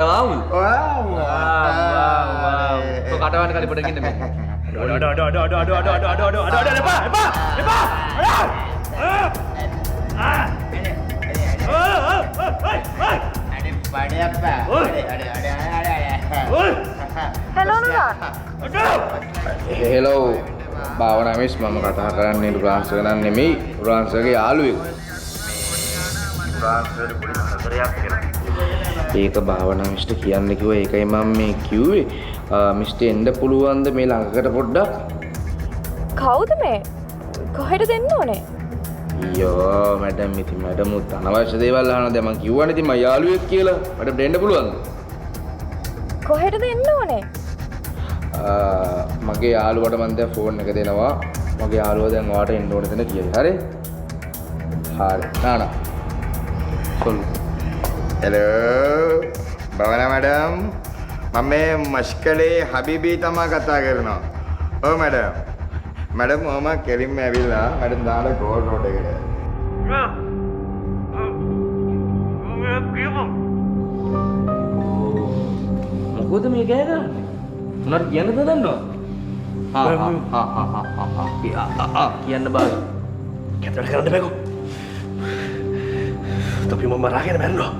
Wow. Wow. Wow. Kok katakan kali pada gini. Ada, Pak. Hello. භාවනා miss මම කතා කරන්නේ රුලාන්ස් ගණන් නෙමෙයි රුලාන්ස්ගේ යාළුවෙක්. රුලාන්ස්ගේ පොඩි හතරයක් කියලා. ඒක භාවනා මිස්ට කියන්න කිව්වා ඒකයි මම මේ කිව්වේ. මිස්ට එන්න පුළුවන්ද මේ ළඟකට පොඩ්ඩක්? කවුද මේ? කොහෙද දෙන්න ඕනේ? අයියෝ මැඩම් ඉතින් මැඩම් උත් අනවශ්‍ය දේවල් අහනවා දැන් මං කිව්වනේ ඉතින් මම යාළුවෙක් කියලා. මට දෙන්න පුළුවන්ද? කොහෙද දෙන්න ඕනේ? මගේ යාළුවට මම දැන් ෆෝන් එක දෙනවා. මගේ යාළුවා දැන් ඔයාට එන්න ඕන දෙන කියලා. හරි? හරි. නානා. කොල්ල. හෙලෝ. භවනා මැඩම්. මම මේ මස්කලේ හබීබී තමා කතා කරනවා. ඔව් මැඩම්. මැඩම් මම කෙලින්ම ඇවිල්ලා මැඩම් දාලා ගෝල් රෝඩ් එකට. මොකද මේ ගෑනන්නේ? උනාට කියන්නද දන්නවද? කියන්න බෑ. කැතර කරන්න බෑකෝ. තොපි මම මරාගෙන මැරෙනවා.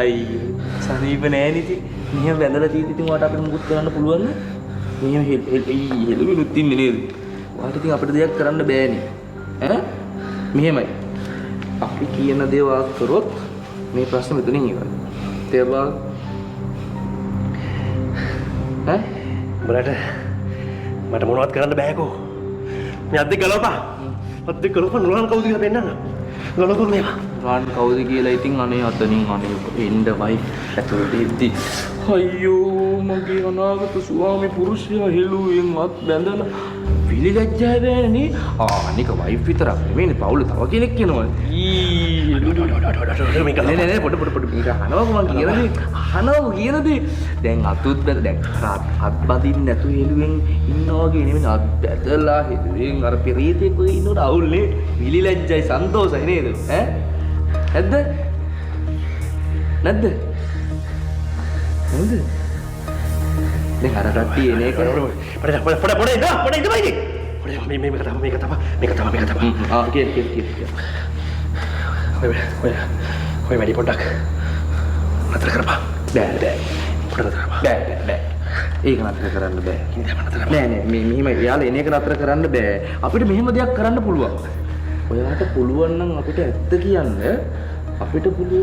අයියෝ සනීප නෑනේ ඉතින්. මෙහෙම වැඳලා තියෙද්දි ඉතින් ඔයාට අපිට මුකුත් කරන්න පුළුවන්ද? මෙහෙම හෙළුවෙනුත් ඉන්නේ නේද? ඔයාට ඉතින් අපිට දෙයක් කරන්න බෑනේ. ඈ? මෙහෙමයි. අපි කියන දේ වාස් කරොත් මේ ප්‍රශ්නේ මෙතනින් ඉවරයි. තේරුණාද? ඈ? උඹලට මට මොනවත් කරන්න බෑකෝ. මේ අද්දේ ගලවපන්. අද්දේ ගලවපන් නුරන් කවුද කියලා පෙන්නන්න. ගලවපන් මේවා. රාන් කවුද කියලා ඉතින් අනේ අතනින් අනේ එන්න වයි ඇතුළට ඉද්දි අයියෝ මගේ අනාගත ස්වාමි පුරුෂයා හෙළුවෙන් අත් බැඳලා පිළිගැජ්ජා බෑනේ අනික වයිෆ් විතරක් නෙමෙයිනේ පවුලේ තව කෙනෙක් කියනවා නෑ පොඩ මේක අහනවා මං කියනදී අහනවා කියනදී දැන් අතුත් බැද දැන් අත් බඳින්න නැතු හෙළුවෙන් ඉන්නවා වගේ නෙමෙයි අත් බැදලා හෙළුවෙන් අර පෙරීතෙක් වගේ ඉන්නකොට අවුල්නේ පිළිලැජ්ජයි සන්තෝෂයි නේද ඈ නැද්ද? නැද්ද? දැන් අර රට්ටිය එන එක පොඩ ඉඳපයිද? මේක තමයි. කිය. ඔය වැඩි පොඩ්ඩක් නතර කරපන්. බෑ. පොඩ නතර කරපන්. බෑ. ඒක නතර කරන්න බෑ. නෑ මෙහෙම එයාලා එන එක නතර කරන්න බෑ. අපිට මෙහෙම දෙයක් කරන්න පුළුවන්. ඔයාට පුළුවන් නම් අපිට ඇත්ත කියන්න අපිට පුළුවන්